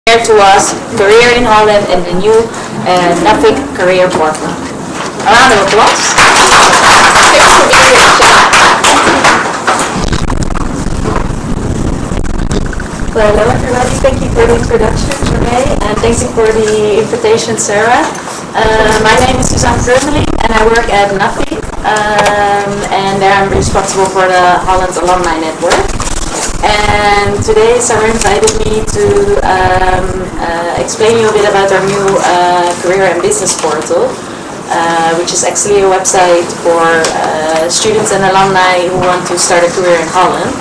to us Career in Holland and the new Nuffic Career Portal. A round of applause. Well, hello everybody, thank you for the introduction today and thank you for the invitation, Sarah. My name is Suzanne Kormeling and I work at Nuffic and there I'm responsible for the Holland Alumni Network. And today Sarah invited me to explain you a bit about our new Career and Business Portal, which is actually a website for students and alumni who want to start a career in Holland.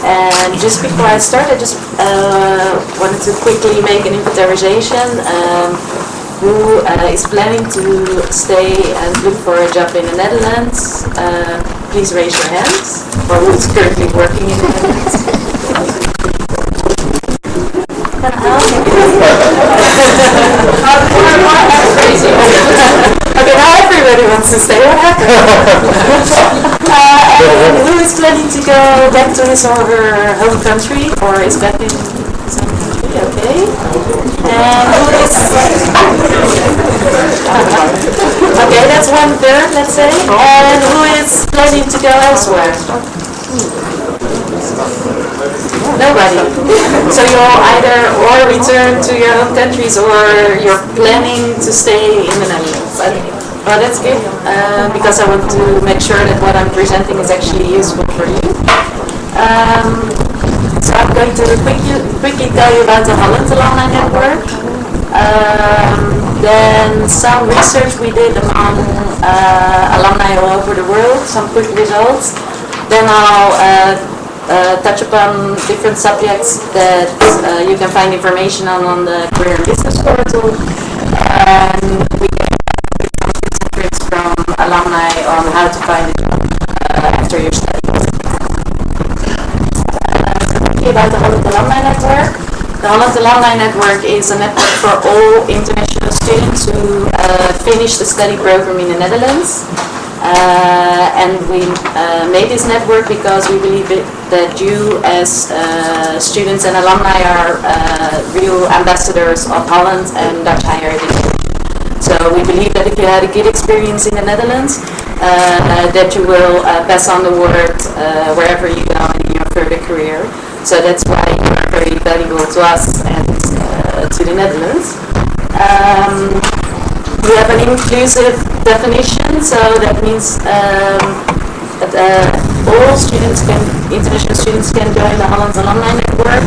And just before I start, I just wanted to quickly make an invitarization. Who is planning to stay and look for a job in the Netherlands? Please raise your hands. Or who is currently working in the Netherlands? Okay, now everybody wants to stay. What happened? And who is planning to go back to his or her home country, or is back in his home country? Okay. And who is? Okay, that's 1/3, let's say. And who is planning to go elsewhere? Nobody. So you'll either or return to your home countries or you're planning to stay in the Netherlands. Well, that's good because I want to make sure that what I'm presenting is actually useful for you. So I'm going to quickly tell you about the Holland Alumni Network. Then some research we did among alumni all over the world, some quick results. Then I'll touch upon different subjects that you can find information on the Career and Business Portal. And we get some tips from alumni on how to find a job after your studies. About the Holland Alumni Network. The Holland Alumni Network is a network for all international students who finish the study program in the Netherlands. And we made this network because we believe that you as students and alumni are real ambassadors of Holland and Dutch higher education. So we believe that if you had a good experience in the Netherlands, that you will pass on the word wherever you go in your further career. So that's why you are very valuable to us and to the Netherlands. We have an inclusive definition, so that means that all students international students can join the Holland Alumni Network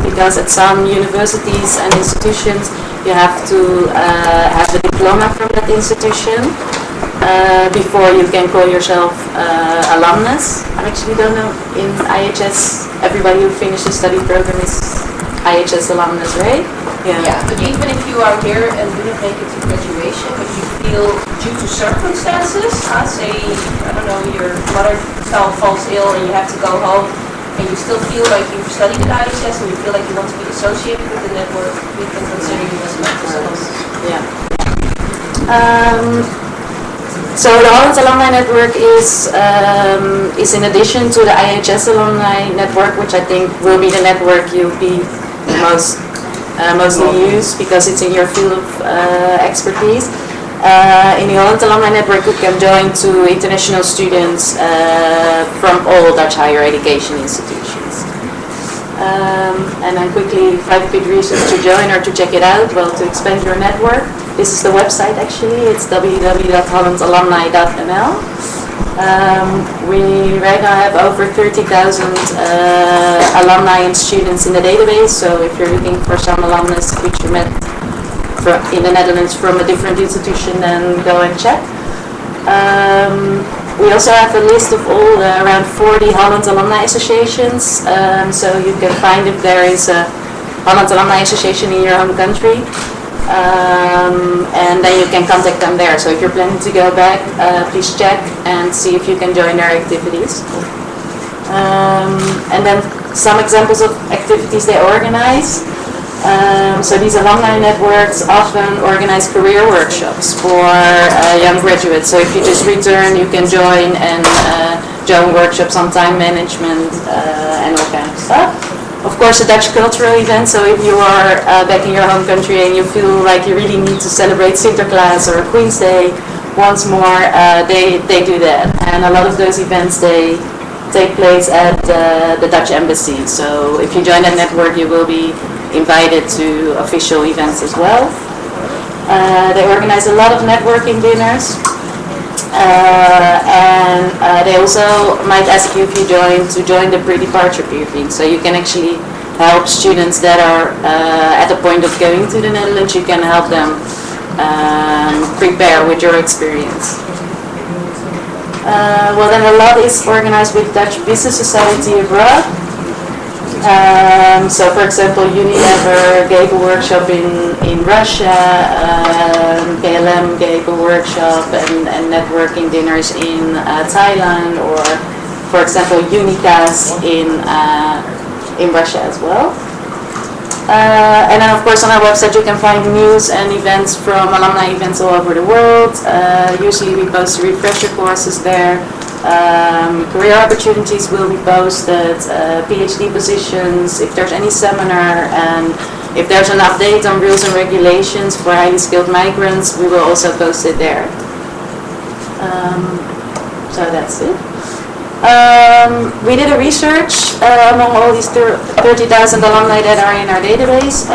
because at some universities and institutions you have to have a diploma from that institution before you can call yourself alumnus. I actually don't know, in IHS everybody who finished the study program is IHS alumnus, right? Yeah, but even if you are here and didn't make it to graduation, but you feel due to circumstances, say, I don't know, your mother falls ill and you have to go home, and you still feel like you've studied at IHS and you feel like you want to be associated with the network, we can consider you as an alumnus. Yeah. So the Holland Alumni Network is in addition to the IHS Alumni Network, which I think will be the network you'll be mostly used because it's in your field of expertise. In the Holland Alumni Network you can join to international students from all Dutch higher education institutions. And then quickly, 5 good reasons to join or to check it out. Well, to expand your network. This is the website actually, it's www.hollandalumni.nl. We right now have over 30,000 alumni and students in the database, so if you're looking for some alumnus which you met in the Netherlands from a different institution, then go and check. We also have a list of all the around 40 Holland Alumni Associations, so you can find if there is a Holland Alumni Association in your home country. And then you can contact them there. So if you're planning to go back, please check and see if you can join their activities. And then some examples of activities they organize. So these alumni networks often organize career workshops for young graduates. So if you just return, you can join and join workshops on time management and all kind of stuff. Of course, a Dutch cultural event, so if you are back in your home country and you feel like you really need to celebrate Sinterklaas or Queen's Day once more, they do that. And a lot of those events, they take place at the Dutch embassy. So if you join that network, you will be invited to official events as well. They organize a lot of networking dinners. And they also might ask you if you join the pre-departure briefing, so you can actually help students that are at the point of going to the Netherlands. You can help them prepare with your experience. Well, then a lot is organized with Dutch Business Society abroad. So for example, Unilever gave a workshop in Russia, KLM gave a workshop and networking dinners in Thailand, or for example Unicas in Russia as well. And then of course on our website you can find news and events from alumni events all over the world. Usually we post refresher courses there. Career opportunities will be posted, PhD positions, if there's any seminar, and if there's an update on rules and regulations for highly skilled migrants, we will also post it there. So that's it. We did a research among all these 30,000 alumni that are in our database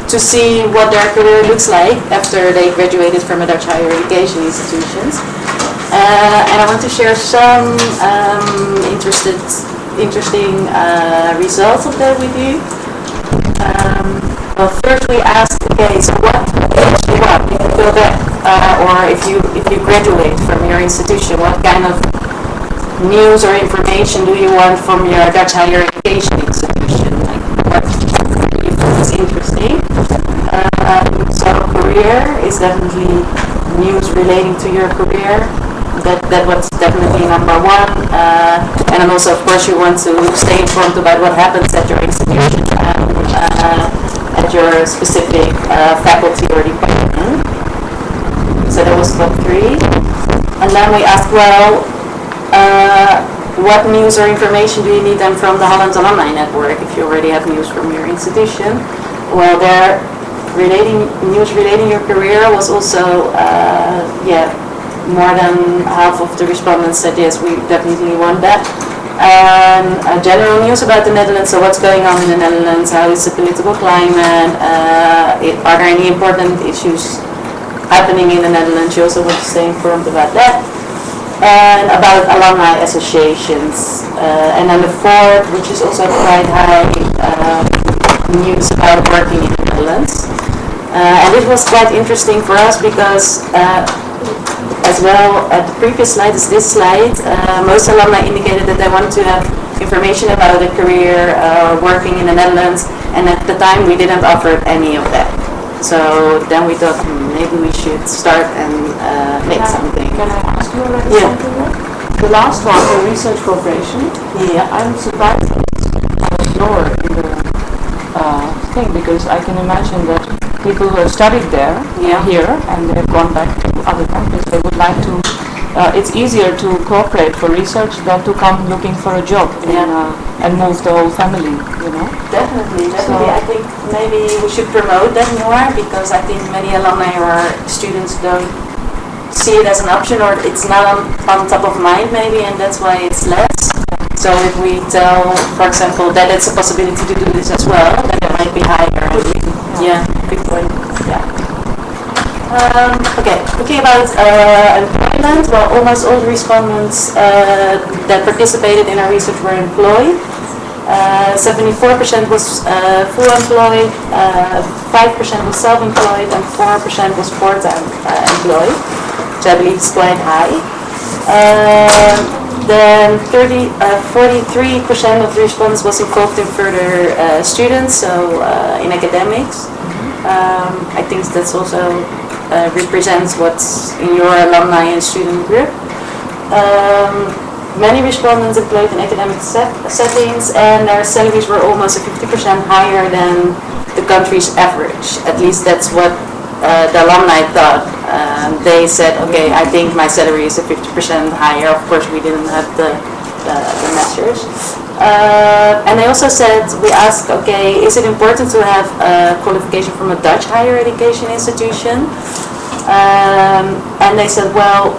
to see what their career looks like after they graduated from a Dutch higher education institutions. And I want to share some interesting results of that with you. Well, first we asked, okay, so what do you want if you go back, or if you graduate from your institution? What kind of news or information do you want from your Dutch higher education institution? Like what you think is interesting? So career is definitely news relating to your career. That was definitely number one. And then also, of course, you want to stay informed about what happens at your institution and at your specific faculty or department. So that was top 3. And then we asked, well, what news or information do you need then from the Holland Alumni Network if you already have news from your institution? Well, news relating your career was also, more than half of the respondents said yes, we definitely want that. And general news about the Netherlands, so what's going on in the Netherlands, how is the political climate, are there any important issues happening in the Netherlands, you also want to stay informed about that. And about alumni associations. And then the 4th, which is also quite high, news about working in the Netherlands. And it was quite interesting for us because as well, at the previous slide is this slide, most alumni indicated that they wanted to have information about a career working in the Netherlands, and at the time we didn't offer any of that. So then we thought maybe we should start and make something. Can I ask you already something? The last one, the research cooperation. Yeah. I'm surprised it's lower in the thing, because I can imagine that people who have studied there, here, and they've gone back to other countries, they would like to, it's easier to cooperate for research than to come looking for a job and move the whole family, you know? Definitely. I think maybe we should promote that more, because I think many alumni or students don't see it as an option, or it's not on top of mind maybe, and that's why it's less. So if we tell, for example, that it's a possibility to do this as well, then it might be higher. Good point. Yeah. Okay, talking about employment, well, almost all the respondents that participated in our research were employed. 74% was full employed, 5% was self-employed, and 4% was part-time employed, which I believe is quite high. Then 43% of the respondents was involved in further students, so in academics. I think that's also represents what's in your alumni and student group. Many respondents employed in academic settings, and their salaries were almost 50% higher than the country's average. At least that's what the alumni thought. They said, okay, I think my salary is 50% higher. Of course, we didn't have the measures. And they also said, we asked, okay, is it important to have a qualification from a Dutch higher education institution? And they said, well,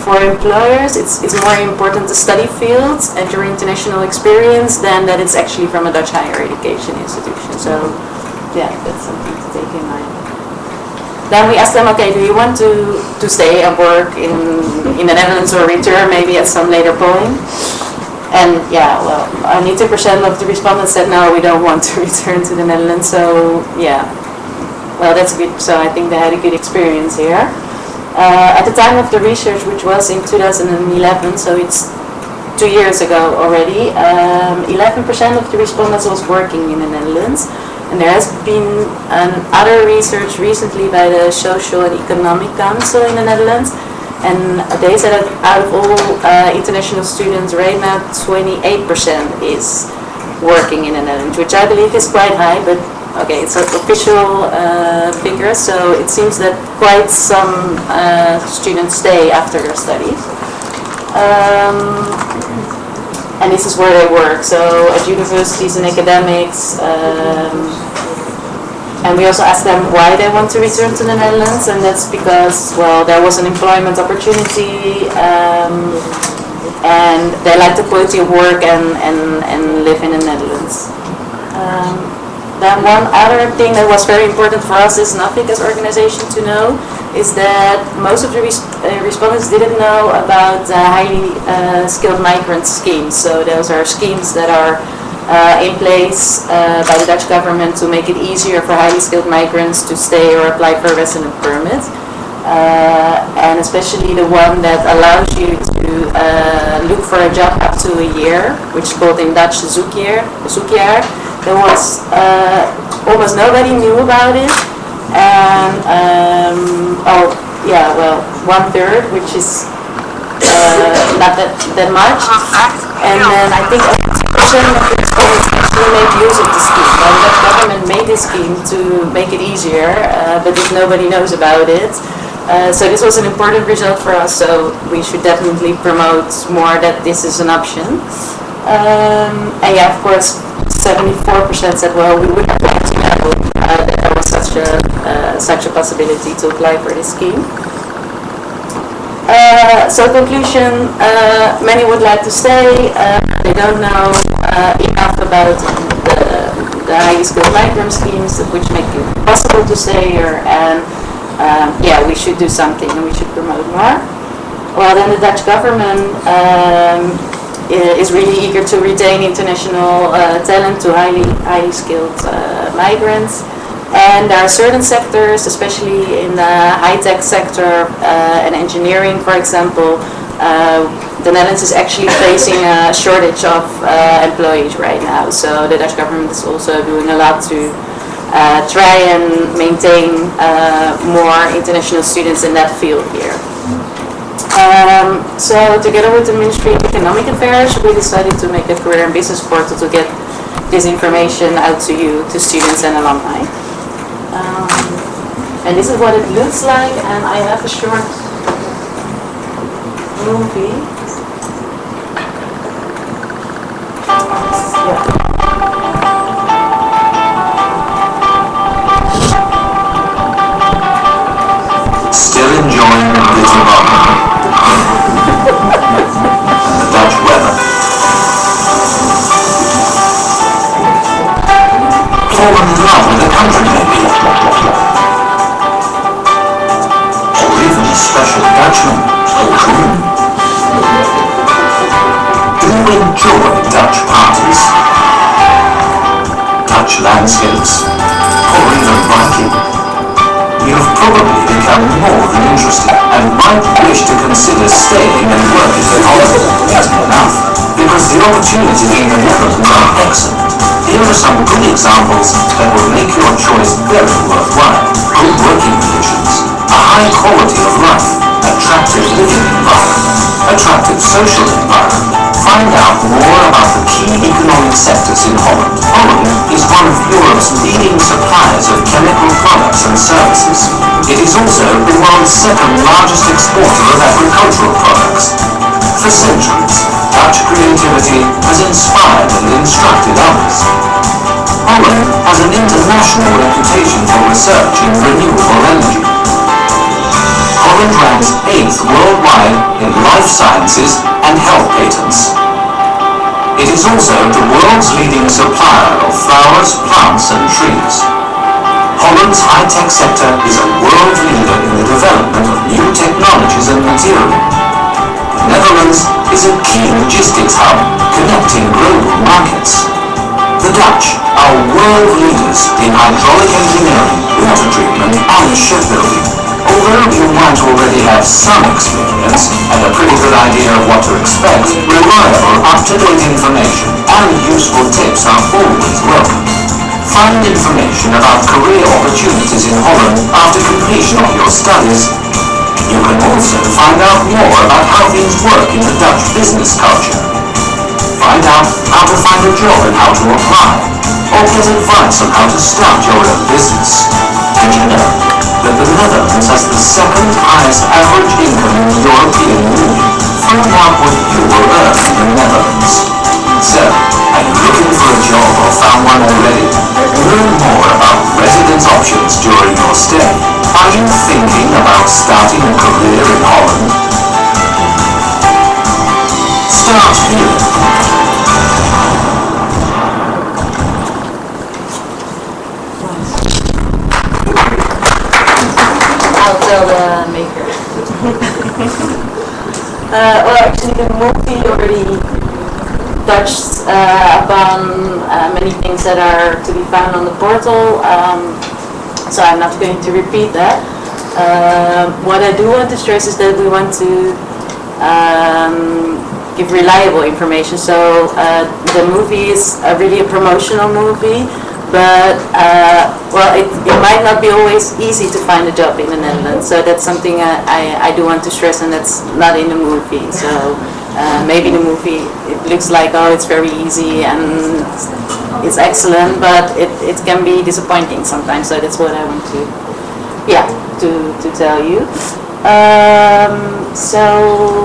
for employers, it's more important to study fields and your international experience than that it's actually from a Dutch higher education institution. So, yeah, that's something to take in mind. Then we asked them, okay, do you want to stay and work in the Netherlands or return maybe at some later point? And yeah, well, 90% of the respondents said no, we don't want to return to the Netherlands. So yeah, well, that's good. So I think they had a good experience here. At the time of the research, which was in 2011, so it's 2 years ago already, 11% of the respondents was working in the Netherlands. And there has been other research recently by the Social and Economic Council in the Netherlands. And they said that out of all international students right now, 28% is working in the Netherlands, which I believe is quite high, but okay, it's an official figure, so it seems that quite some students stay after their studies. And this is where they work, so at universities and academics. And we also asked them why they want to return to the Netherlands, and that's because, well, there was an employment opportunity, and they like the quality of work and live in the Netherlands. Then one other thing that was very important for us as Nuffic as organization to know is that most of the respondents didn't know about the highly skilled migrant schemes. So those are schemes that are in place by the Dutch government to make it easier for highly skilled migrants to stay or apply for a resident permit. And especially the one that allows you to look for a job up to a year, which is called in Dutch the zoekjaar. There was almost nobody knew about it, and 1/3, which is not that much. And then I think 80% of the respondents actually made use of the scheme. Now, the Dutch government made this scheme to make it easier, but if nobody knows about it. So this was an important result for us, so we should definitely promote more that this is an option. And yeah, of course, 74% said, well, we would have liked to know that there was such a possibility to apply for this scheme. So conclusion, many would like to stay. They don't know enough about the highly skilled migrant schemes which make it possible to stay here, and yeah, we should do something and we should promote more. Well, then the Dutch government is really eager to retain international talent to highly skilled migrants. And there are certain sectors, especially in the high-tech sector and engineering, for example, the Netherlands is actually facing a shortage of employees right now. So the Dutch government is also doing a lot to try and maintain more international students in that field here. So together with the Ministry of Economic Affairs, we decided to make a career and business portal to get this information out to you, to students and alumni. And this is what it looks like, and I have a short movie. Still enjoying the busy moment and the Dutch weather. Fallen in love with the country, maybe. Or even a special Dutchman, a Koen. Do you enjoy Dutch parties, Dutch landscapes, or even biking? You have probably become more than interested and might wish to consider staying and working in Holland. That's enough, because the opportunities in the Netherlands are excellent. Here are some good examples that will make your choice very worthwhile. Good working conditions, a high quality of life, attractive living environment, attractive social environment. Find out more about the key economic sectors in Holland. Holland is one of Europe's leading suppliers of chemical products and services. It is also the world's second largest exporter of agricultural products. For centuries, Dutch creativity has inspired and instructed others. Holland has an international reputation for research in renewable energy. Holland ranks 8th worldwide in life sciences and health patents. It is also the world's leading supplier of flowers, plants and trees. Holland's high-tech sector is a world leader in the development of new technologies and material. The Netherlands is a key logistics hub connecting global markets. The Dutch are world leaders in hydraulic engineering, water treatment and shipbuilding. Although you might already have some experience and a pretty good idea of what to expect, reliable, up-to-date information and useful tips are always welcome. Find information about career opportunities in Holland after completion of your studies. You can also find out more about how things work in the Dutch business culture. Find out how to find a job and how to apply, or get advice on how to start your own business. Did you know that the Netherlands has the second highest average income in the European Union? Find out what you will earn in the Netherlands. So, are you looking for a job or found one already? Learn more about residence options during your stay. Are you thinking about starting a career in Holland? Start here. I'll tell the maker. Well, actually, the movie already touched upon many things that are to be found on the portal, so I'm not going to repeat that. What I do want to stress is that we want to give reliable information. So the movie is really a promotional movie, but well, it might not be always easy to find a job in the Netherlands. So that's something I do want to stress, and that's not in the movie. So maybe the movie, it looks like, oh, it's very easy and it's excellent, but it can be disappointing sometimes. So that's what I want to, yeah, to tell you. So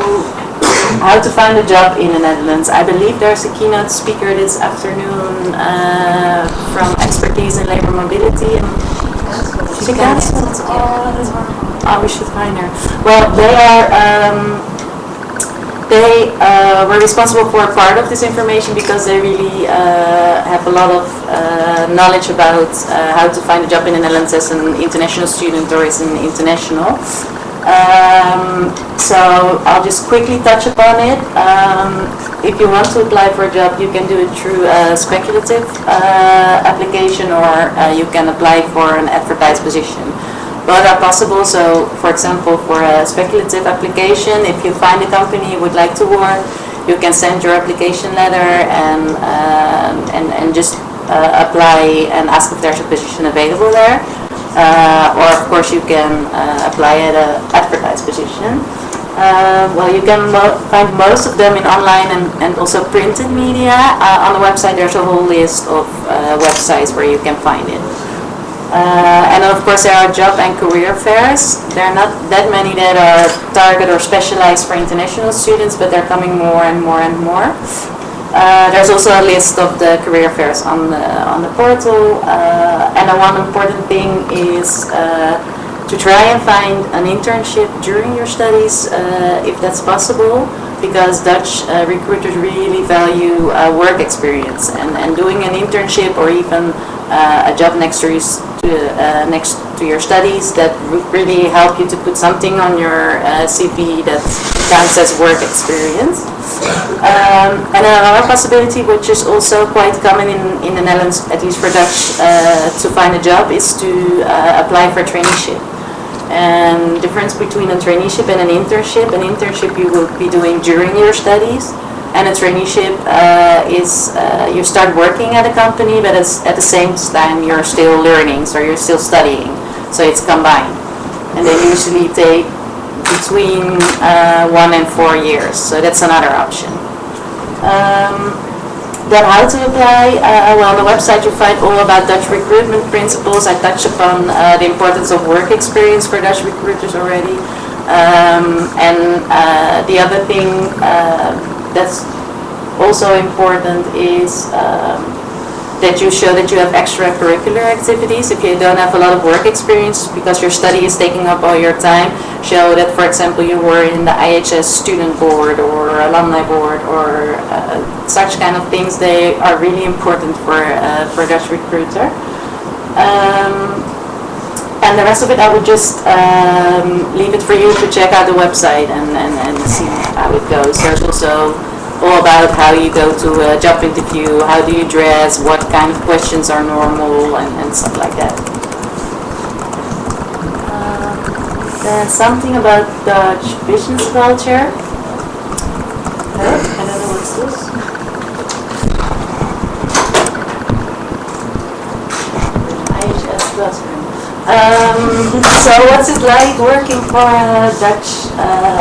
how to find a job in the Netherlands. I believe there's a keynote speaker this afternoon from expertise in labor mobility. And she cancelled. Oh, we should find her. Well, they were responsible for a part of this information because they really have a lot of knowledge about how to find a job in the Netherlands as an international student or as an international. So I'll just quickly touch upon it. If you want to apply for a job, you can do it through a speculative application, or you can apply for an advertised position. Both are possible. So, for example, for a speculative application, if you find a company you would like to work, you can send your application letter and just apply and ask if there's a position available there. Or of course you can apply at an advertised position. Well, you can find most of them in online and also printed media. On the website there's a whole list of websites where you can find it. And of course there are job and career fairs. There are not that many that are targeted or specialized for international students, but they're coming more and more and more. There's also a list of the career fairs on the portal, and one important thing is to try and find an internship during your studies, if that's possible, because Dutch recruiters really value work experience, and doing an internship or even a job next to your studies, that would really help you to put something on your CV that counts as work experience. And another possibility, which is also quite common in the Netherlands, at least for Dutch, to find a job, is to apply for a traineeship. And the difference between a traineeship and an internship you will be doing during your studies, and a traineeship is you start working at a company, but at the same time you're still learning, so you're still studying, so it's combined. And they usually take between 1 and 4 years, so that's another option. Then how to apply? Well, on the website you find all about Dutch recruitment principles. I touched upon the importance of work experience for Dutch recruiters already. And the other thing that's also important is that you show that you have extracurricular activities. If you don't have a lot of work experience because your study is taking up all your time, show that, for example, you were in the IHS student board or alumni board or such kind of things. They are really important for a Dutch recruiter. And the rest of it, I would just leave it for you to check out the website and see how it goes. There's also all about how you go to a job interview, how do you dress, what kind of questions are normal, and stuff like that. Then something about Dutch business culture. I don't know what's this. IHS Plus. So what's it like working for a Dutch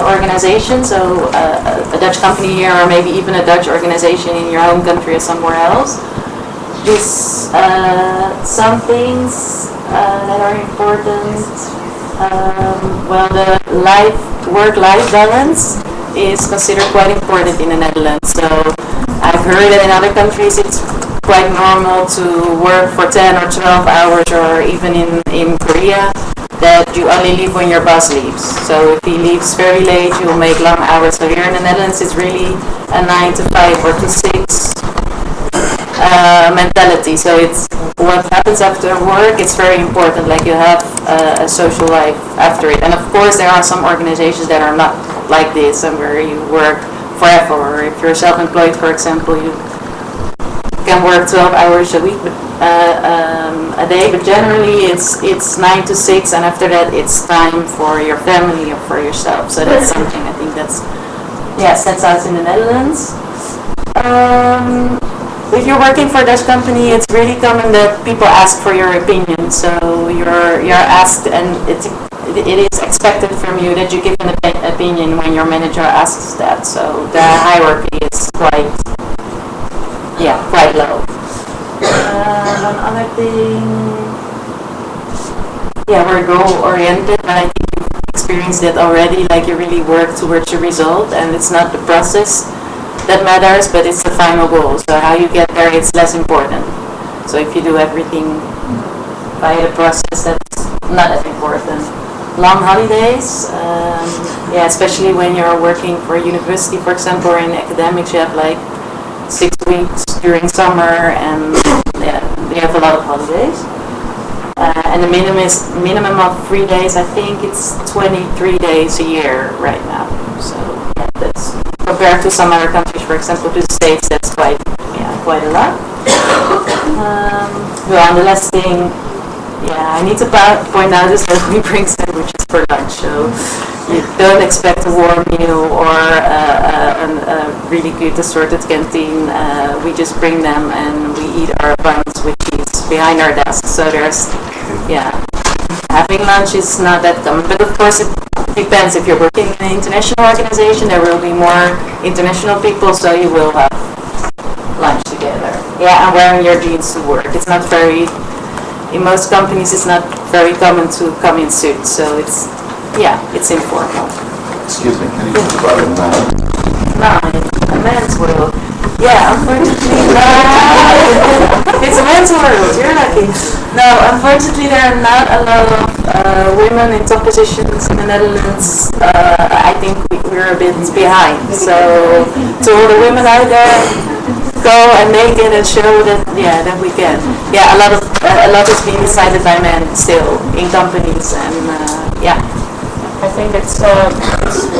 organization, so a Dutch company here or maybe even a Dutch organization in your home country or somewhere else? Some things that are important, well, the work-life balance is considered quite important in the Netherlands. So I've heard that in other countries it's quite normal to work for 10 or 12 hours, or even in Korea, that you only leave when your boss leaves. So if he leaves very late, you'll make long hours. So here in the Netherlands, it's really a 9 to 5 or to 6 mentality. So it's what happens after work, it's very important, like you have a social life after it. And of course, there are some organizations that are not like this, and where you work forever, or if you're self-employed, for example, you can work 12 hours a week, a day, but generally it's 9 to 6, and after that it's time for your family or for yourself. So that's something I think that's sets out in the Netherlands. If you're working for a Dutch company, it's really common that people ask for your opinion. So you're asked, and it is expected from you that you give an opinion when your manager asks that. So the hierarchy is quite low. One other thing, we're goal-oriented, and I think you've experienced it already, like you really work towards a result, and it's not the process that matters, but it's the final goal. So how you get there, it's less important. So if you do everything by the process, that's not as important. Long holidays, especially when you're working for a university, for example, or in academics, you have like 6 weeks during summer, and they have a lot of holidays. And the minimum of 3 days, I think it's 23 days a year right now. So that's compared to some other countries, for example, to the States, that's quite a lot. On the last thing, I need to point out is that we bring sandwiches for lunch. So you don't expect a warm meal or a really good assorted canteen. We just bring them and we eat our buns with cheese behind our desk. So having lunch is not that common. But of course it depends. If you're working in an international organization, there will be more international people, so you will have lunch together. And wearing your jeans to work. It's not very, in most companies it's not very common to come in suits, so it's informal. Excuse me, can you talk about it now? No, a man's world. Unfortunately, it's a man's world, you're lucky. No, unfortunately there are not a lot of women in top positions in the Netherlands. I think we're a bit behind. So to all the women out there, go and make it and show that we can. A lot is being decided by men still in companies, and I think it's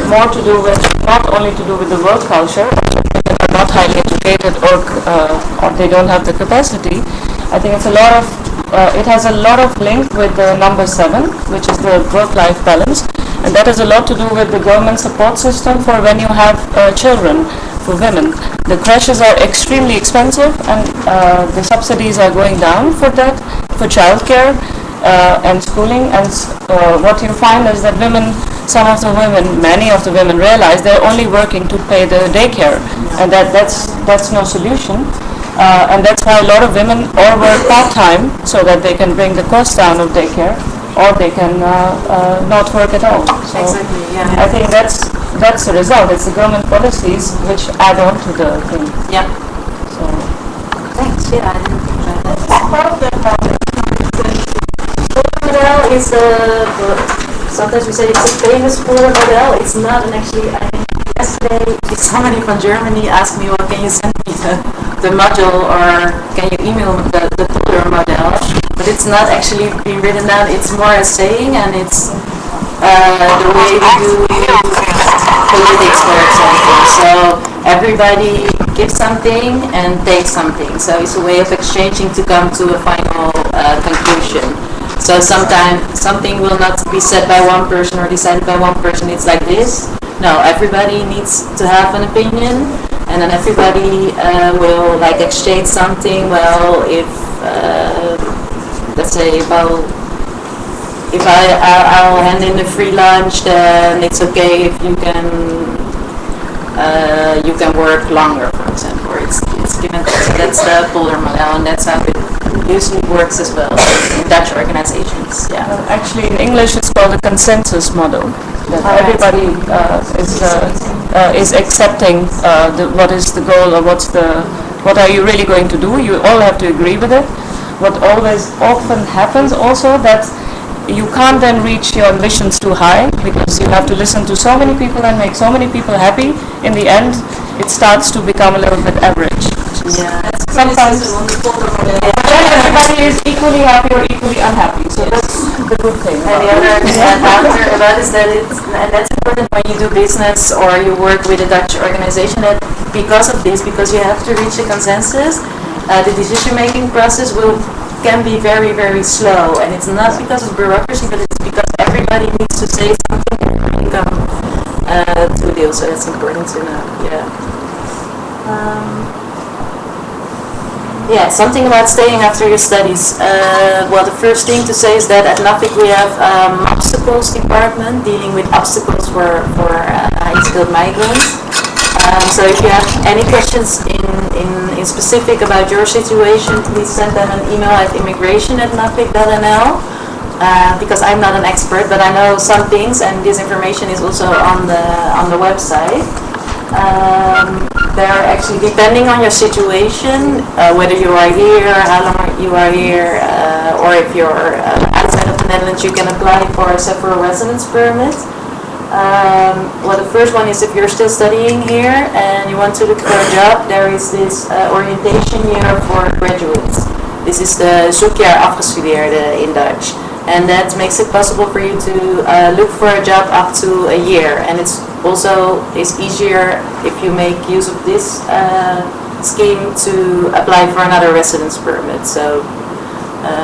more to do with, not only to do with the work culture, if they are not highly educated or they don't have the capacity. I think it's it has a lot of link with the number 7, which is the work-life balance, and that has a lot to do with the government support system for when you have children, for women. The crashes are extremely expensive, and the subsidies are going down for that, for childcare. And schooling, and what you find is that many of the women realize they're only working to pay the daycare, and that's no solution, and that's why a lot of women or work part-time so that they can bring the cost down of daycare, or they can not work at all. So Exactly, yeah. I think that's the result. It's the government policies which add on to the thing. Yeah. So Thanks. Yeah, I didn't think about that. Part of that model Model is sometimes we say it's a famous Polar model. It's not, and actually, yesterday somebody from Germany asked me, well, can you send me the module, or can you email me the Polar model? But it's not actually being written down. It's more a saying, and it's the way we do politics, for example. So everybody gives something and takes something. So it's a way of exchanging to come to a final conclusion. So sometimes something will not be said by one person or decided by one person. It's like this. No, everybody needs to have an opinion, and then everybody will like exchange something. Well, if let's say, well, if I'll hand in the free lunch, then it's okay if you can work longer, for example. Or it's given. That's the Polar model, and that's how it usually works as well in Dutch organizations. Yeah. actually, in English, it's called a consensus model. That everybody is accepting what is the goal, or what are you really going to do. You all have to agree with it. What always often happens also that you can't then reach your ambitions too high, because you have to listen to so many people and make so many people happy. In the end, it starts to become a little bit average. Yeah. Sometimes everybody is equally happy or equally unhappy, so that's the good thing. And the other factor about is that and that's important when you do business or you work with a Dutch organization, that because you have to reach a consensus, the decision-making process can be very, very slow, and it's not because of bureaucracy, but it's because everybody needs to say something to come to a deal. So that's important to know. Yeah. Yeah, something about staying after your studies. Well, the first thing to say is that at Nuffic we have obstacles department dealing with obstacles for high-skilled migrants. So if you have any questions in specific about your situation, please send them an email at immigration@nuffic.nl. Because I'm not an expert, but I know some things, and this information is also on the website. They're actually depending on your situation, whether you are here, how long you are here, or if you're outside of the Netherlands, you can apply for a several residence permit. Well, the first one is if you're still studying here and you want to look for a job, there is this orientation year for graduates. This is the zoekjaar afgestudeerde in Dutch. And that makes it possible for you to look for a job up to a year. And it's also is easier if you make use of this scheme to apply for another residence permit. So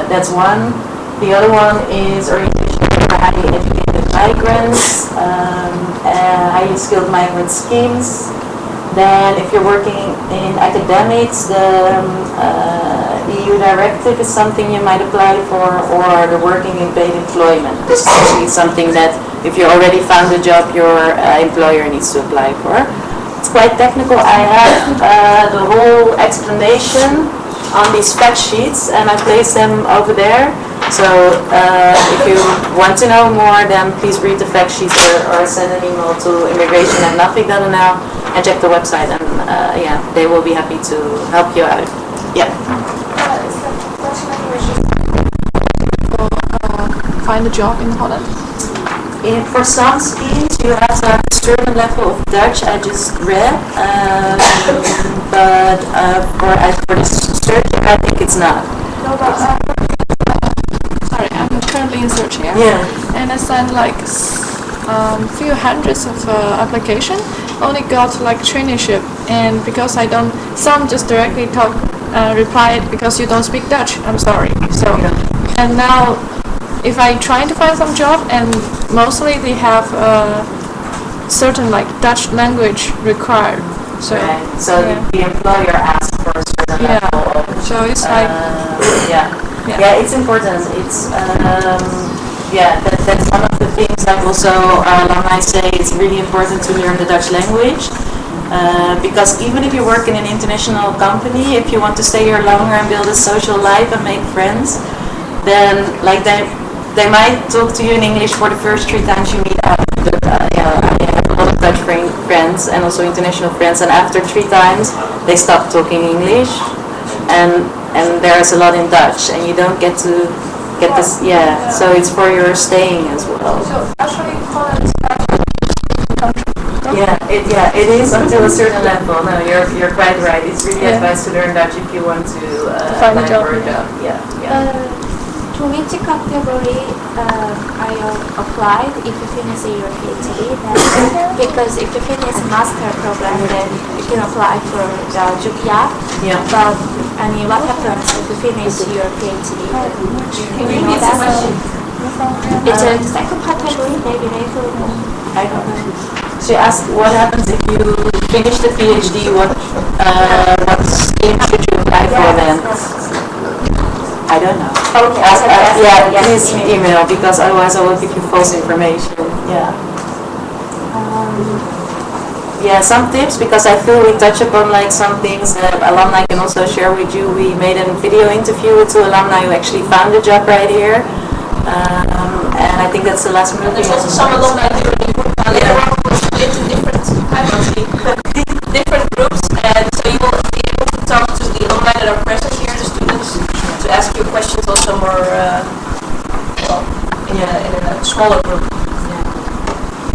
that's one. The other one is orientation for highly educated migrants, highly skilled migrant schemes. Then if you're working in academics, the EU directive is something you might apply for, or the working in paid employment. This is actually something that if you already found a job, your employer needs to apply for. It's quite technical. I have the whole explanation on these fact sheets, and I place them over there. So if you want to know more, then please read the fact sheets or send an email to immigration@nuffic.nl and check the website, and yeah, they will be happy to help you out. Yeah. Find a job in Holland? For some schemes, you have to have a certain level of Dutch, I just read, but for this search, I think it's not. No, but sorry, I'm currently in search here. Yeah. And I sent like few hundreds of application, only got like traineeship, and because I don't, some just directly replied because you don't speak Dutch, I'm sorry. So, and now if I try to find some job, and mostly they have certain like Dutch language required. So, right. So the employer asks for a certain level of, so it's like yeah, it's important. It's that's one of the things. Like also alumni say, it's really important to learn the Dutch language. Because even if you work in an international company, if you want to stay here longer and build a social life and make friends, then they might talk to you in English for the first 3 times you meet up. But yeah, I have a lot of Dutch friends and also international friends, and after 3 times they stop talking English, and there's a lot in Dutch, and you don't get to get this. Yeah, so it's for your staying as well. So actually, Holland Yeah, it is until a certain level. No, you're quite right. It's really advised to learn Dutch if you want to Find a apply job, for a job. Yeah. To which category are you applied if you finish your PhD? Then, because if you finish master program, then you can apply for the job. Yeah. But I mean, what happens if you finish your PhD? Can you repeat the question? It's a second category, maybe later. I don't know. She asked what happens if you finish the PhD, what scheme should you apply for then? I don't know. Okay. Please email, because otherwise I will give you false information. Yeah. Yeah, some tips, because I feel we touch upon like some things that alumni can also share with you. We made a video interview with 2 alumni who actually found a job right here. And I think that's the last movie. There's also some alumni doing later on will split in different groups, and so you will be able to talk to the alumni that are present here, the students, to ask you questions also more in a smaller group.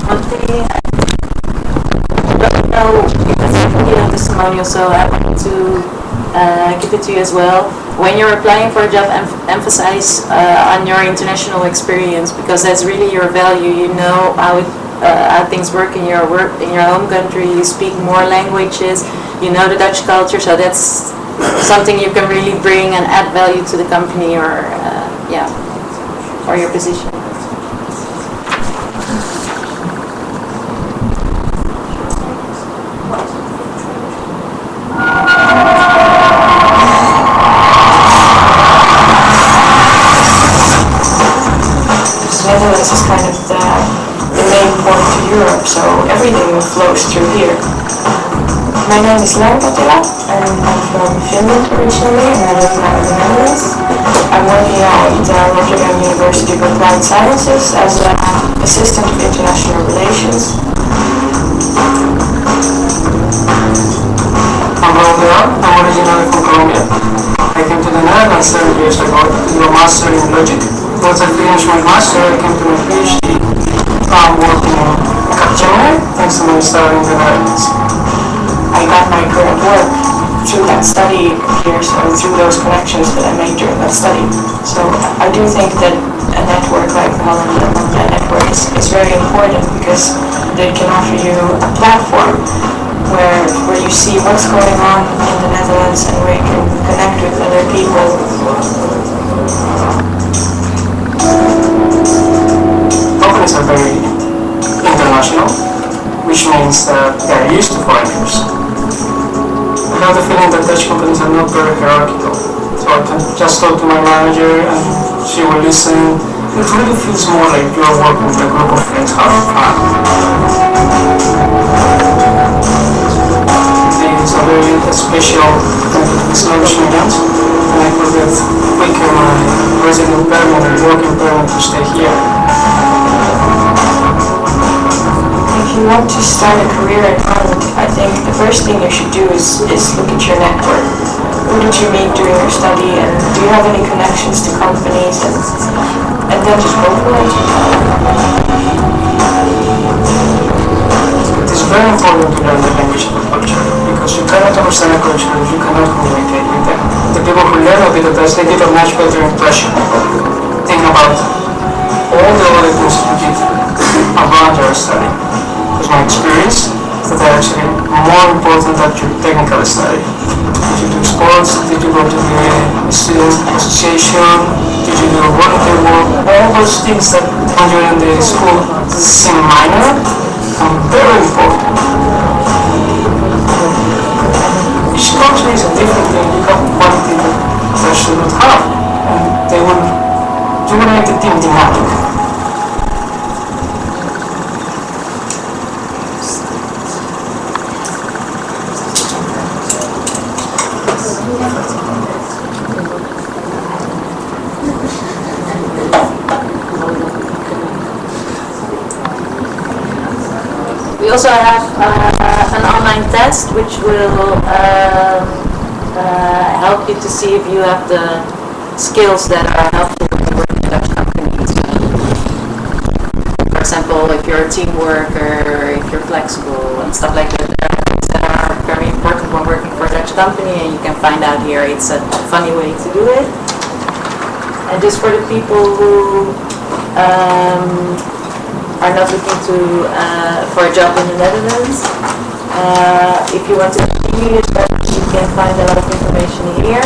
One thing I don't know, because I'm testimonial, so I want to give it to you as well. When you're applying for a job, emphasize on your international experience, because that's really your value. You know how things work in your home country. You speak more languages. You know the Dutch culture, so that's something you can really bring and add value to the company or your position. Netherlands is kind of the main port to Europe, so everything flows through here. My name is Suzanne Kormeling, and I'm from Finland originally, and I live now in the Netherlands. I'm working at Rotterdam University of Applied Sciences as an assistant of international relations. I'm Romeo. I'm originally from Colombia. I came to the Netherlands 7 years ago to do a master in logic. Once I finished my master, I came to my PhD. I'm working in Capgemini, thanks to my study in the Netherlands. I got my current work through that study here, so through those connections that I made during that study. So I do think that a network like the Holland Alumni Network is very important, because they can offer you a platform where you see what's going on in the Netherlands and where you can connect with other people. Companies are very international, which means that they are used to foreigners. I have the feeling that Dutch companies are not very hierarchical, so I can just talk to my manager and she will listen. It really feels more like you are working with a group of friends having fun. It's a very special solution event, and I could get quicker my resident permit and working permit to stay here. If you want to start a career in Holland, I think the first thing you should do is look at your network. Who did you meet during your study, and do you have any connections to companies, and then just go for it. It is very important to learn the language of the culture, because you cannot understand a culture if you cannot communicate with them. The people who learn a bit of Dutch, they give a much better impression. Think about all the other things you did around your study. Because my experience is that they're actually more important than your technical study. Did you do sports? Did you go to the student association? Did you do volunteer work? All those things that when you're in the school seem minor are very important. Each country is a different thing. You have quality that they should not have. And you will make the team dynamic. We also have an online test which will help you to see if you have the skills that are helpful when you work in Dutch companies. For example, if you're a team worker, if you're flexible and stuff like that. There are things that are very important when working for a Dutch company, and you can find out here. It's a funny way to do it. And just for the people who are not looking for a job in the Netherlands, if you want to continue your studies, you can find a lot of information here.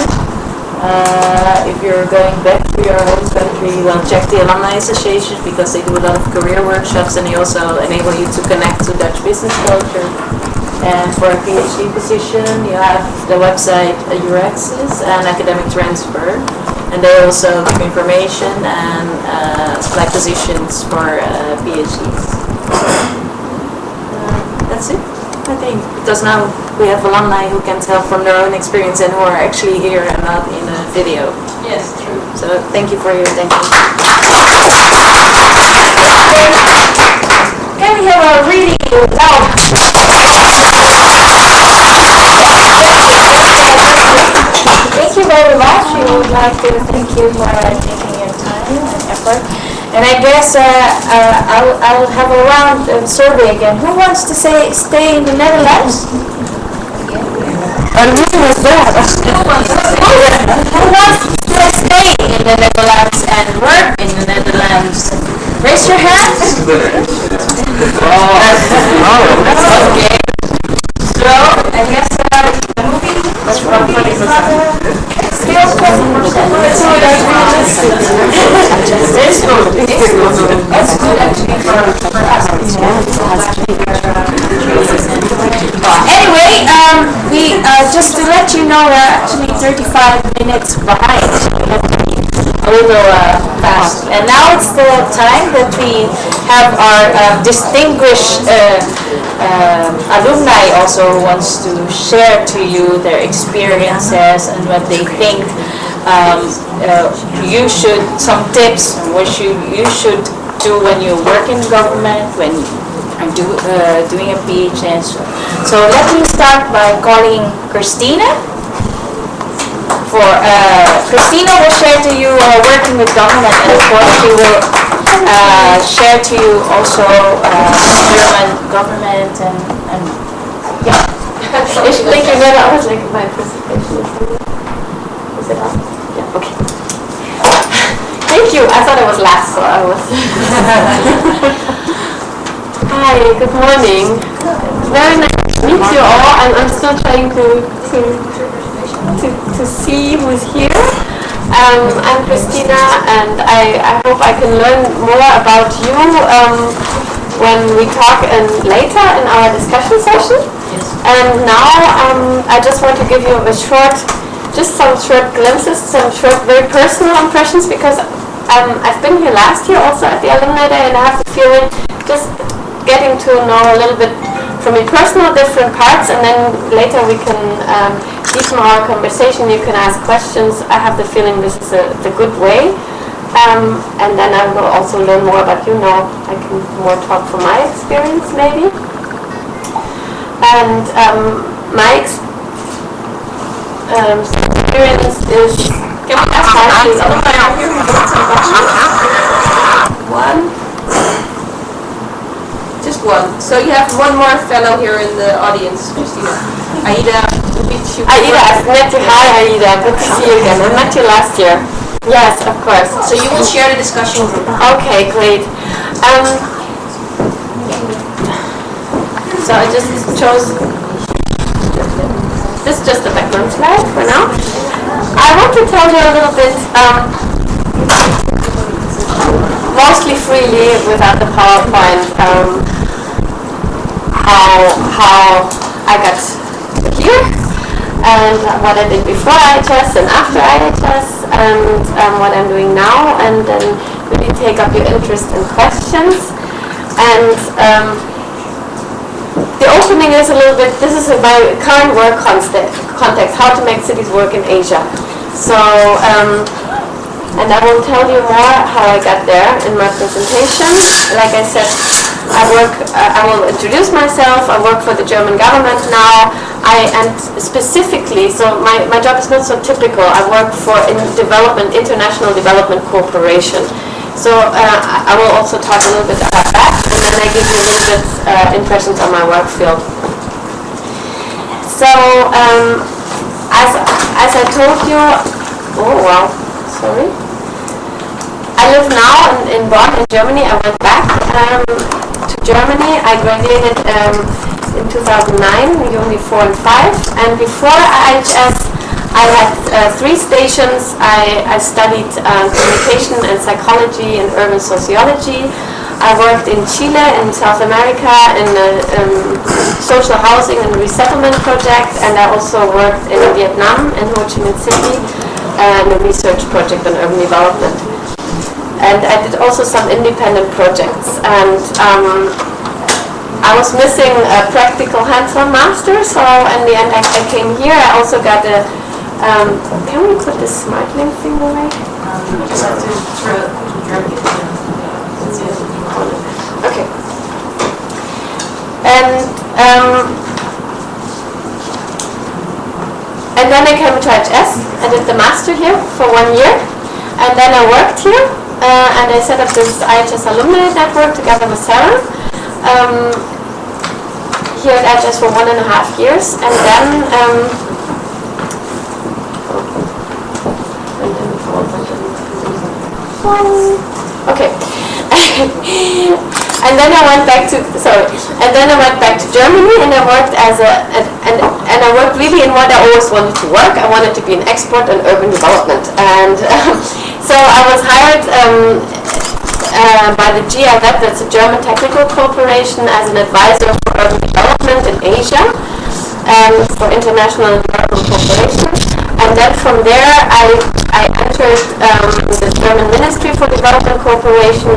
If you're going back to your home country, well, check the Alumni Association because they do a lot of career workshops and they also enable you to connect to Dutch business culture. And for a PhD position, you have the website Eurexis and Academic Transfer. And they also give information and supply positions for PhDs. That's it, I think. Because now we have alumni who can tell from their own experience and who are actually here and not in a video. Yes, true. So thank you for your attention. Can we have a really loud? Thank you very much. We would like to thank you for taking your time and effort. And I guess I'll have a round survey again. Who wants to stay in the Netherlands? Who wants to stay in the Netherlands and work in the Netherlands? Raise your hands. Okay. So I guess the movie is still 20%. So that's realistic. It's good. It's good actually for us. Anyway, we just to let you know, we're actually 35 minutes behind. We have to be a little fast. And now it's the time that we have our distinguished alumni also wants to share to you their experiences and what they think you should, some tips on what you should do when you work in government, when you are doing a PhD. So let me start by calling Christina. Christina will share to you working with government, and of course she will share to you also German government and yeah. Ich denke, I was like my presentation. Is it up? Yeah. Okay. Thank you. I thought I was last, so I was. Hi. Good morning. Very nice to meet you all. I'm still trying to see who's here. I'm Christina, and I hope I can learn more about you when we talk later in our discussion session. And now I just want to give you some short glimpses, some short, very personal impressions, because I've been here last year also at the Alumni Day, and I have the feeling just getting to know a little bit from your personal different parts, and then later we can deepen our conversation. You can ask questions. I have the feeling this is the good way, and then I will also learn more about you. Now I can more talk from my experience maybe, and my experience is. Can we ask questions? One. Just one. So you have one more fellow here in the audience, Christina. Aida. Aida, I've met you. Hi, Aida. Good to see you again. I met you last year. Yes, of course. So you will share the discussion group. Okay, great. So I just chose this is just a background slide for now. I want to tell you a little bit, mostly freely without the PowerPoint, how I got here and what I did before IHS and after IHS and what I'm doing now, and then really take up your interest in questions. And the opening is a little bit, this is my current work context, how to make cities work in Asia. So, and I will tell you more how I got there in my presentation. Like I said, I will introduce myself. I work for the German government now. And specifically, so my job is not so typical. I work for International Development Corporation. So I will also talk a little bit about that, and then I give you a little bit impressions on my work field. So as I told you, I live now in Bonn, in Germany. I went back to Germany. I graduated in 2009, Uni 4 and 5, and before IHS I had 3 stations. I studied communication and psychology and urban sociology. I worked in Chile, in South America, in a social housing and resettlement project, and I also worked in Vietnam, in Ho Chi Minh City, in a research project on urban development. And I did also some independent projects. And I was missing a practical hands-on master, so in the end I came here. I also got a, can we put this smart link thing away? You just have to drag it down. Okay. And then I came to IHS. I did the master here for 1 year, and then I worked here, and I set up this IHS alumni network together with Sarah. Here at IHS for 1.5 years, and then okay. And then I went back to Germany, and I worked and I worked really in what I always wanted to work. I wanted to be an expert in urban development, and so I was hired by the GIZ, that's a German technical corporation, as an advisor for urban development in Asia, for International Development Corporation. And then from there I entered the German Ministry for Development Corporation,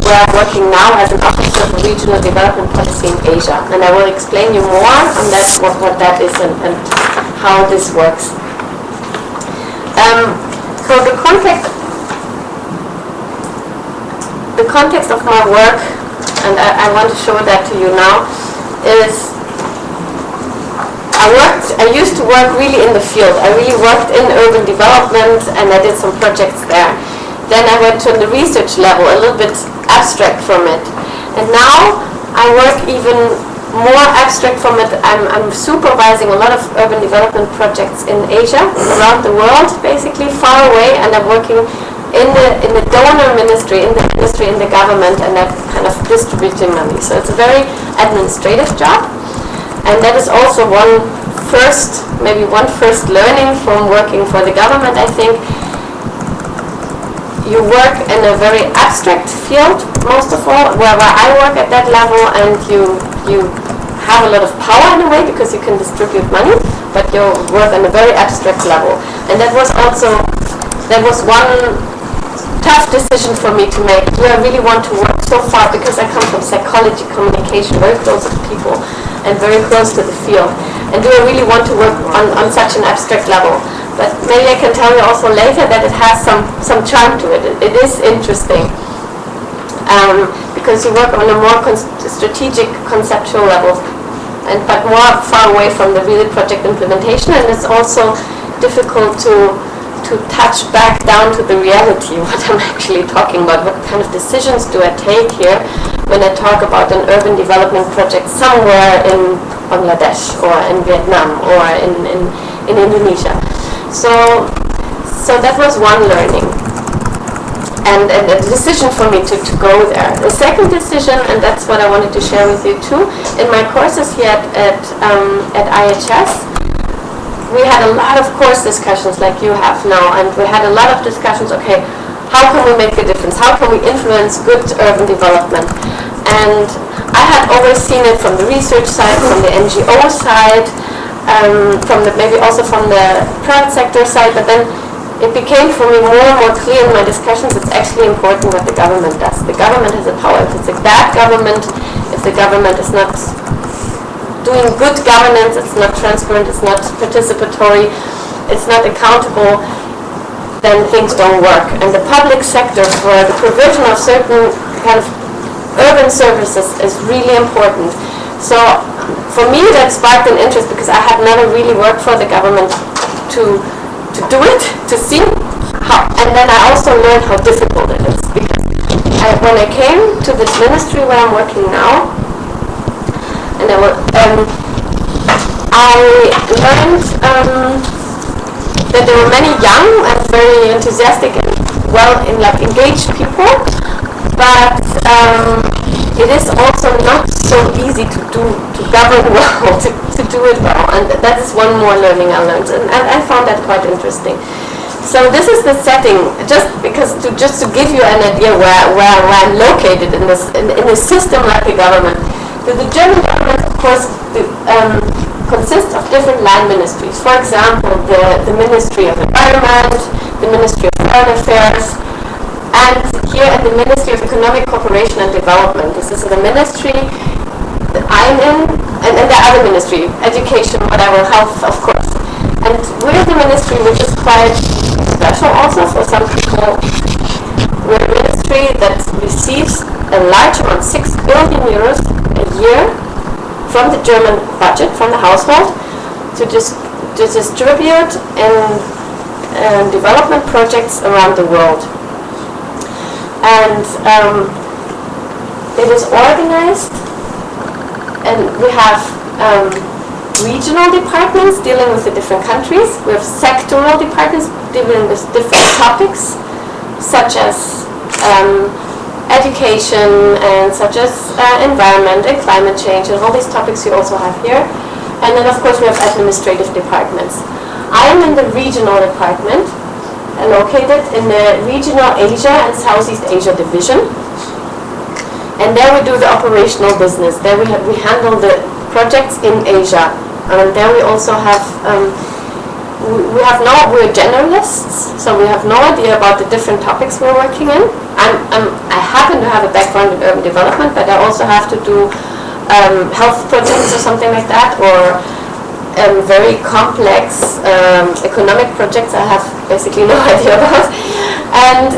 where I'm working now as an officer for regional development policy in Asia. And I will explain you more on that, what that is and how this works. So the context of my work, and I want to show that to you now, is I used to work really in the field. I really worked in urban development, and I did some projects there. Then I went to the research level, a little bit abstract from it. And now I work even more abstract from it. I'm supervising a lot of urban development projects in Asia, around the world, basically, far away, and I'm working in the donor ministry, in the government, and I'm kind of distributing money. So it's a very administrative job. And that is also one first learning from working for the government, I think. You work in a very abstract field, most of all, where I work at that level, and you have a lot of power in a way because you can distribute money, but you work on a very abstract level. And that was one tough decision for me to make. Do I really want to work so far, because I come from psychology, communication, very close to people and very close to the field, and do I really want to work on such an abstract level? But maybe I can tell you also later that it has some charm to it. It is interesting, because you work on a more strategic, conceptual level, but more far away from the real project implementation, and it's also difficult to touch back down to the reality, what I'm actually talking about, what kind of decisions do I take here when I talk about an urban development project somewhere in Bangladesh or in Vietnam or in Indonesia. So that was one learning, and a decision for me to go there. The second decision, and that's what I wanted to share with you too, in my courses here at IHS, we had a lot of course discussions like you have now, and we had a lot of discussions, okay, how can we make a difference? How can we influence good urban development? And I had always seen it from the research side, from the NGO side, maybe also from the private sector side, but then it became for me more and more clear in my discussions it's actually important what the government does. The government has a power. If it's a bad government, if the government is not doing good governance, it's not transparent, it's not participatory, it's not accountable, then things don't work. And the public sector, for the provision of certain kind of urban services is really important. So for me that sparked an interest because I had never really worked for the government to do it, to see how, and then I also learned how difficult it is. Because when I came to this ministry where I'm working now, and I learned that there were many young and very enthusiastic and engaged people, but it is also not so easy to govern well, to do it well, and that is one more learning I learned, and I found that quite interesting. So this is the setting, just to give you an idea where I'm located in a system like a government. The German government, of course, consists of different land ministries. For example, the Ministry of Environment, the Ministry of Foreign Affairs, and here at the Ministry of Economic Cooperation and Development. This is the ministry that I'm in, and the other ministry, education, whatever, health, of course. And we're the ministry which is quite special also for some people. We're a ministry that receives a large amount, 6 billion euros a year from the German budget, from the household, to distribute in development projects around the world. And it is organized, and we have regional departments dealing with the different countries. We have sectoral departments dealing with different topics, such as education and such as environment and climate change, and all these topics you also have here. And then of course we have administrative departments. I am in the regional department, located in the regional Asia and Southeast Asia division, and there we do the operational business. There we handle the projects in Asia, and there we also have we're generalists, so we have no idea about the different topics we're working in. I happen to have a background in urban development, but I also have to do health projects or something like that, or very complex economic projects I have basically no idea about. And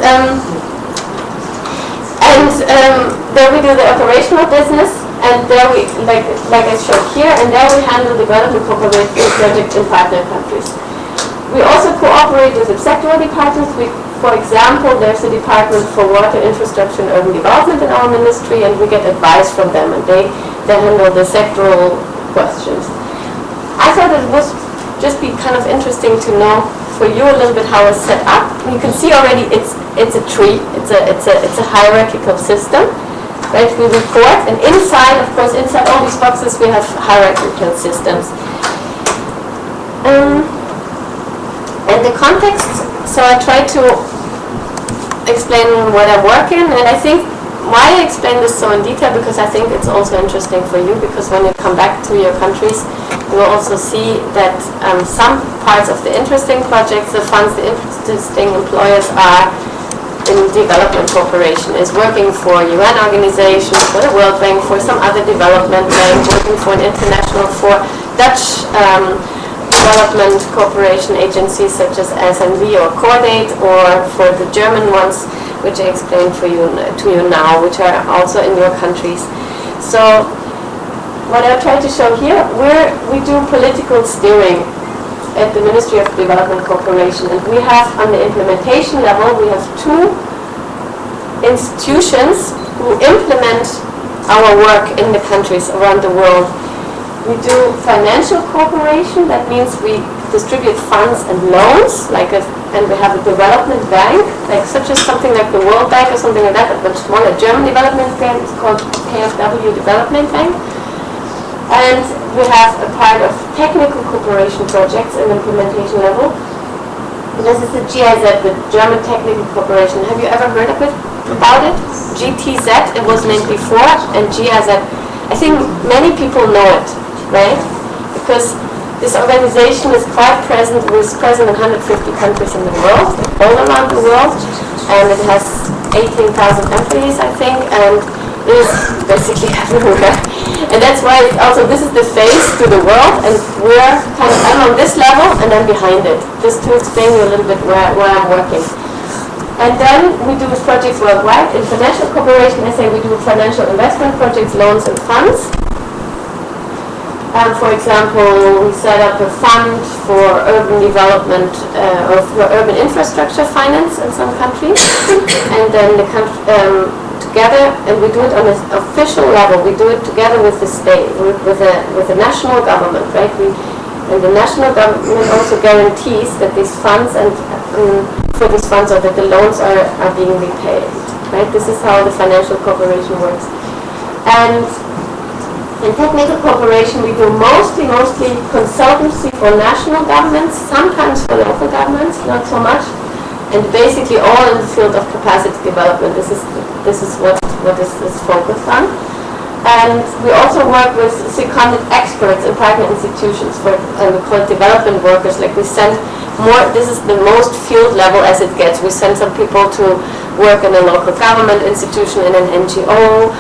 there we do the operational business, and there we, like I showed here, and there we handle development cooperation projects in partner countries. We also cooperate with the sectoral departments. For example, there's a department for water infrastructure and urban development in our ministry, and we get advice from them, and they handle the sectoral questions. I thought it would just be kind of interesting to know for you a little bit how it's set up. You can see already it's a tree. It's a hierarchical system, right? We report, and inside, of course, inside all these boxes we have hierarchical systems. And the context. So I try to explain what I work in, and I think why I explain this so in detail, because I think it's also interesting for you, because when you come back to your countries, you will also see that some parts of the interesting projects, the funds, the interesting employers are in development cooperation, is working for UN organizations, for the World Bank, for some other development bank, working for an international, for Dutch development cooperation agencies such as SNV or Cordate, or for the German ones, which I explained to you now, which are also in your countries. So what I try to show here, we do political steering at the Ministry of Development Cooperation, and we have on the implementation level, we have 2 institutions who implement our work in the countries around the world. We do financial cooperation, that means we distribute funds and loans, and we have a development bank, such as something like the World Bank or something like that, but smaller German development bank, it's called KfW Development Bank. And we have a part of technical cooperation projects in implementation level. This is the GIZ, the German Technical Cooperation. Have you ever heard of it? About it? GTZ, it was named before, and GIZ. I think many people know it, right? Because this organization is quite present. It is present in 150 countries in the world, all around the world, and it has 18,000 employees, I think, and it is basically everywhere. And that's why also this is the face to the world, and we're kind of, I'm on this level and I'm behind it, just to explain you a little bit where I'm working. And then we do projects worldwide. In financial cooperation, I say we do financial investment projects, loans and funds. For example, we set up a fund for urban development or for urban infrastructure finance in some countries. And then together, and we do it on an official level, we do it together with the state, with the national government, right? And the national government also guarantees that these funds and for these funds or that the loans are being repaid, right? This is how the financial cooperation works. And in technical cooperation, we do mostly consultancy for national governments, sometimes for local governments, not so much, and basically all in the field of capacity development. This is what is focused on. And we also work with seconded experts in private institutions we call it development workers. Like we send more, this is the most field level as it gets. We send some people to work in a local government institution, in an NGO,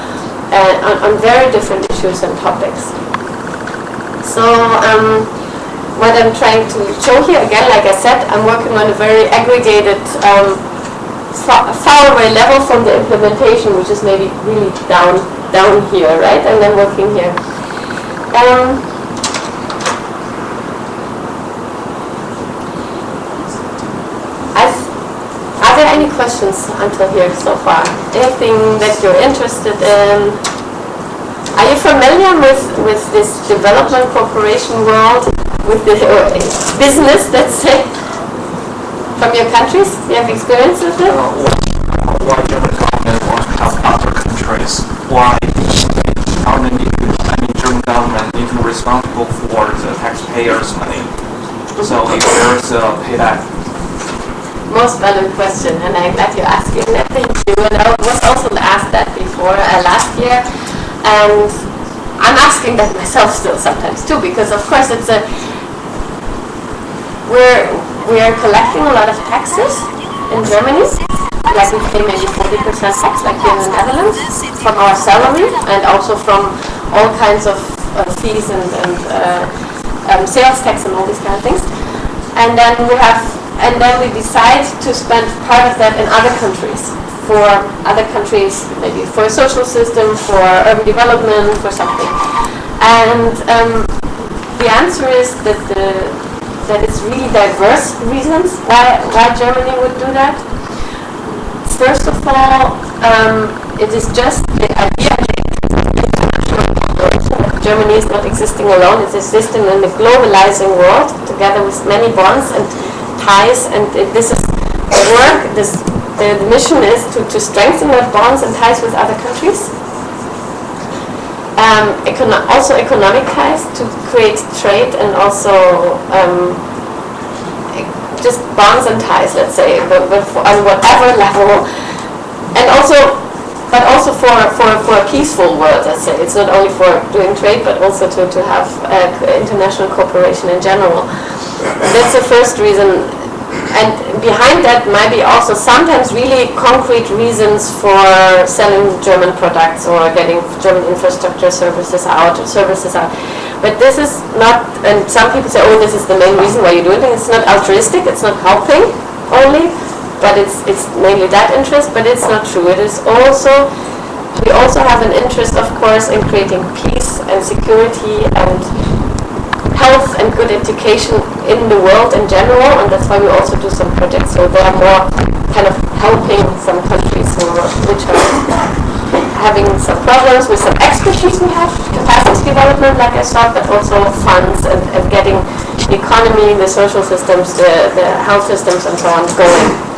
on very different issues and topics. So what I'm trying to show here, again, like I said, I'm working on a very aggregated, far away level from the implementation, which is maybe really down here, right? And then working here. Are there any questions until here so far? Anything that you're interested in? Are you familiar with this development cooperation world, with the business, let's say, from your countries? Do you have experience with it? Why German government wants to help other countries? Why German government need to be responsible for the taxpayers' money? So if there's a payback. Most valid question, and I'm glad you're asking that. Thank you. And I was also asked that before last year, and I'm asking that myself still sometimes too, because of course we're collecting a lot of taxes in Germany. Like we pay maybe 40% tax, like here in the Netherlands, from our salary, and also from all kinds of fees and sales tax and all these kind of things. And then we decide to spend part of that in other countries, maybe for a social system, for urban development, for something. And the answer is that it's really diverse reasons why Germany would do that. First of all, it is just the idea that Germany is not existing alone, it's existing in the globalizing world, together with many bonds and ties, and this is work, the mission is to strengthen those bonds and ties with other countries. Also economic ties, to create trade, and also just bonds and ties, let's say, but on whatever level, and also for a peaceful world, let's say. It's not only for doing trade, but also to have international cooperation in general. That's the first reason. And behind that might be also sometimes really concrete reasons for selling German products or getting German infrastructure services out. But this is not, and some people say, oh, this is the main reason why you do it. It's not altruistic, it's not helping only, but it's mainly that interest, but it's not true. It is also, we also have an interest, of course, in creating peace and security and health and good education in the world in general, and that's why we also do some projects. So they are more kind of helping some countries which are having some problems with some expertise we have, capacity development, like I said, but also funds and getting the economy, the social systems, the health systems, and so on going.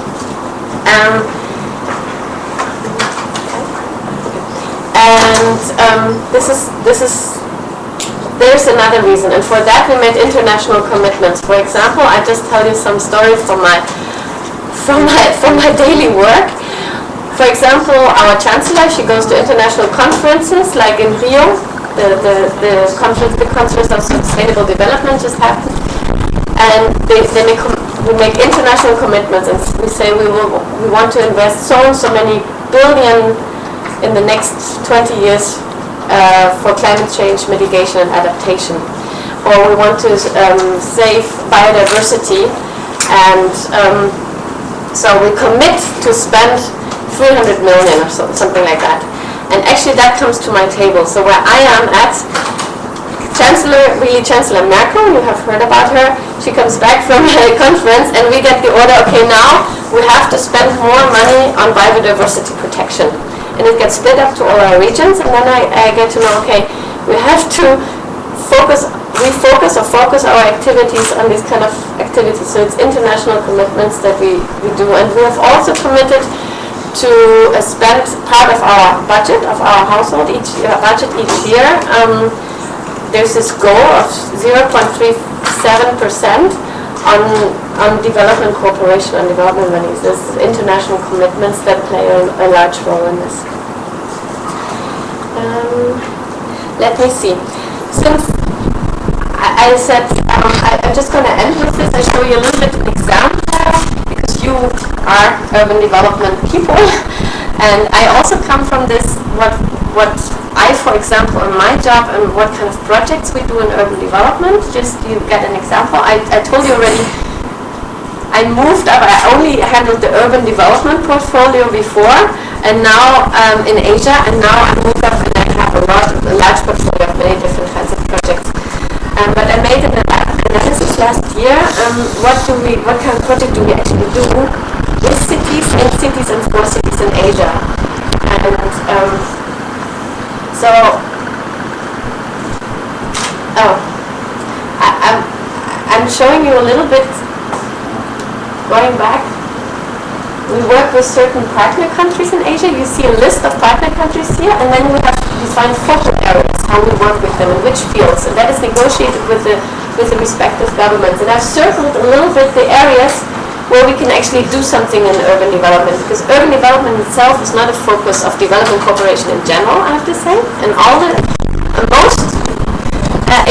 There's another reason, and for that we made international commitments. For example, I just tell you some stories from my daily work. For example, our chancellor, she goes to international conferences, like in Rio, the conference of sustainable development just happened, and we make international commitments, and we say we want to invest so many billion in the next 20 years. For climate change mitigation and adaptation, or we want to save biodiversity and So we commit to spend 300 million or something like that. And actually that comes to my table. So where I am at, Chancellor Merkel, you have heard about her, she comes back from a conference and we get the order, okay, now we have to spend more money on biodiversity protection. And it gets split up to all our regions, and then I get to know, okay, we have to focus our activities on these kind of activities. So it's international commitments that we do. And we have also committed to spend part of our budget, of our household budget each year. There's this goal of 0.37% on development cooperation, on development monies. There's international commitments that play a large role in this. Let me see. Since I said, I'm just going to end with this. I show you a little bit of an example because you are urban development people. And I also come from this, what I, for example, in my job and what kind of projects we do in urban development. Just you get an example. I told you already, I moved up. I only handled the urban development portfolio before, and now in Asia, and now I moved up and I have a large portfolio of many different kinds of projects. But I made an analysis last year. What kind of project do we actually do with cities and 4 cities in Asia? And I'm showing you a little bit. Going back, we work with certain partner countries in Asia. You see a list of partner countries here, and then we have to define focal areas, how we work with them, in which fields, and that is negotiated with the respective governments. And I've circled a little bit the areas where we can actually do something in urban development, because urban development itself is not a focus of development cooperation in general, I have to say, and most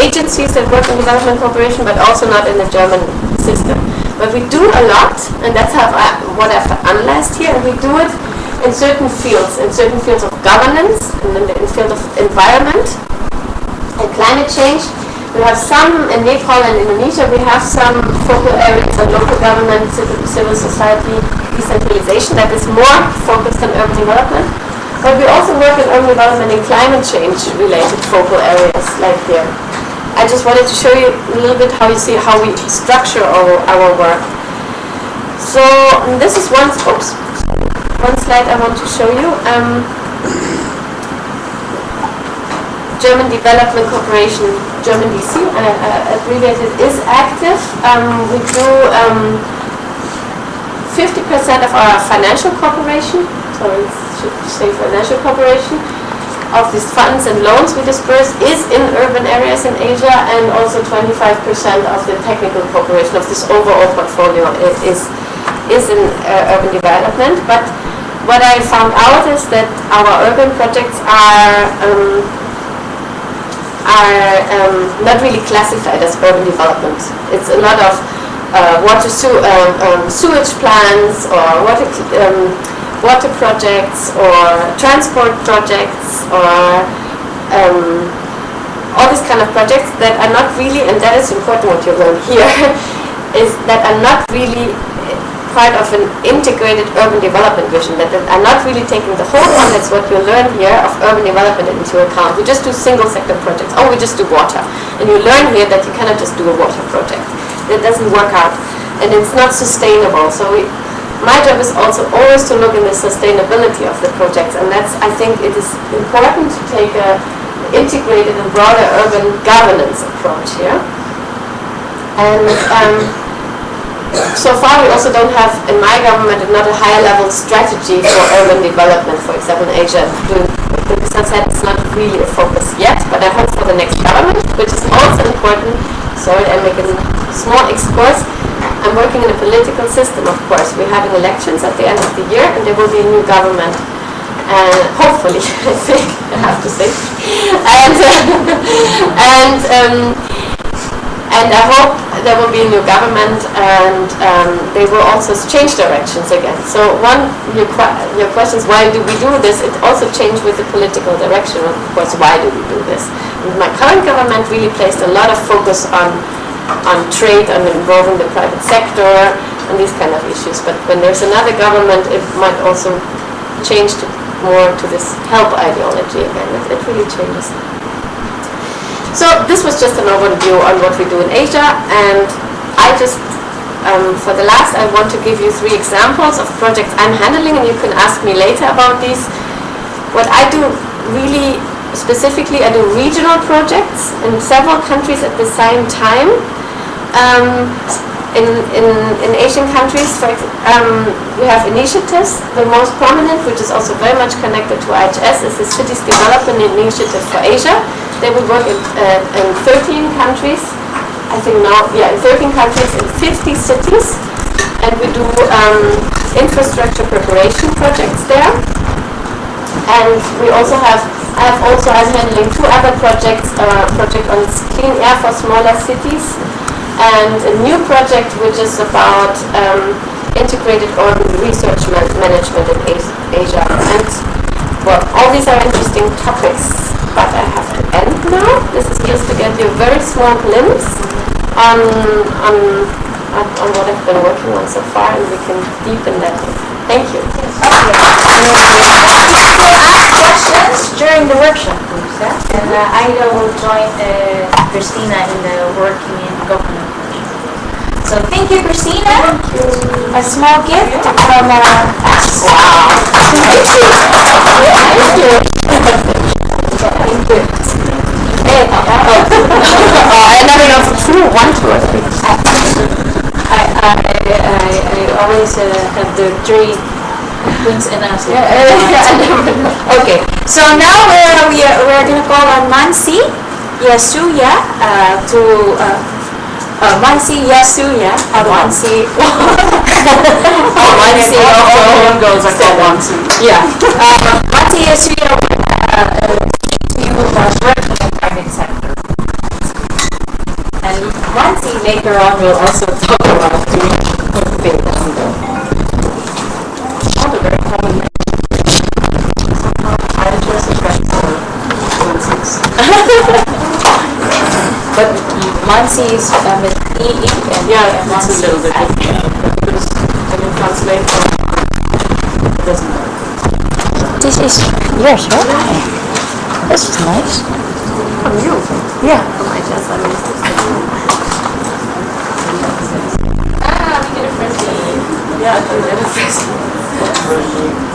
agencies that work in development cooperation, but also not in the German system. But we do a lot, and that's what I've analyzed here, and we do it in certain fields of governance, and in the field of environment and climate change. We have some in Nepal and Indonesia. We have some focal areas on local government, civil society, decentralization that is more focused on urban development. But we also work in urban development and climate change related focal areas like here. I just wanted to show you a little bit how we structure our work. So this is one slide I want to show you. German Development Corporation, German DC, abbreviated, is active. We do 50% of our financial cooperation, sorry, should say financial cooperation, of these funds and loans we disperse is in urban areas in Asia, and also 25% of the technical cooperation of this overall portfolio is in urban development. But what I found out is that our urban projects are not really classified as urban development. It's a lot of sewage plants or water projects or transport projects or all these kind of projects that are not really, and that is important what you learn here, is that are not really part of an integrated urban development vision, that are not really taking the whole context what you learn here of urban development into account. We just do single sector projects. Oh, we just do water. And you learn here that you cannot just do a water project. That doesn't work out. And it's not sustainable. So my job is also always to look in the sustainability of the projects, and I think it is important to take an integrated and broader urban governance approach here. And so far we also don't have, in my government, not a higher level strategy for urban development, for example in Asia. Because I said it's not really a focus yet, but I hope for the next government, which is also important. Sorry, I make a small excursus. I'm working in a political system, of course. We're having elections at the end of the year, and there will be a new government. Hopefully, I think, I have to say. And I hope there will be a new government, and they will also change directions again. So your question is, why do we do this? It also changed with the political direction, of course. Why do we do this? And my current government really placed a lot of focus on trade and involving the private sector, and these kind of issues. But when there's another government, it might also change more to this help ideology again. It really changes. So this was just an overview on what we do in Asia, and I just, for the last, I want to give you 3 examples of projects I'm handling, and you can ask me later about these. What I do really specifically, I do regional projects in several countries at the same time. In Asian countries, we have initiatives. The most prominent, which is also very much connected to IHS, is the Cities Development Initiative for Asia. They will work in 13 countries. I think now, in 13 countries in 50 cities, and we do infrastructure preparation projects there. And we also have, I'm handling 2 other projects, a project on clean air for smaller cities, and a new project which is about integrated urban research management in Asia. And well, all these are interesting topics, but I have to end now. This is just to get you a very small glimpse on what I've been working on so far, and we can deepen that. Thank you. Questions during the workshop, please. And Ida will join Christina in the working in government workshop. So thank you, Christina. Thank you. A small gift from us. Wow. Thank you. Thank you. Hey, I never know if it's true. 1, 2, or 3. I always have the 3 things in us. Okay, so now we're going to call on Mansi Yasuya Mansi Yasuya. Mansi. Mansi. All girls are called Mansi. Yeah. Mansi Yasuya you work in the private sector. And Mansi later on will also talk about doing things. All the very common I just attract but Mansi is with E and yeah, it's a little bit different because when you translate it doesn't work. This is yours, right? This is nice. From you? Yeah. From IHS, I missed this. We get a friendly. Yeah, I did a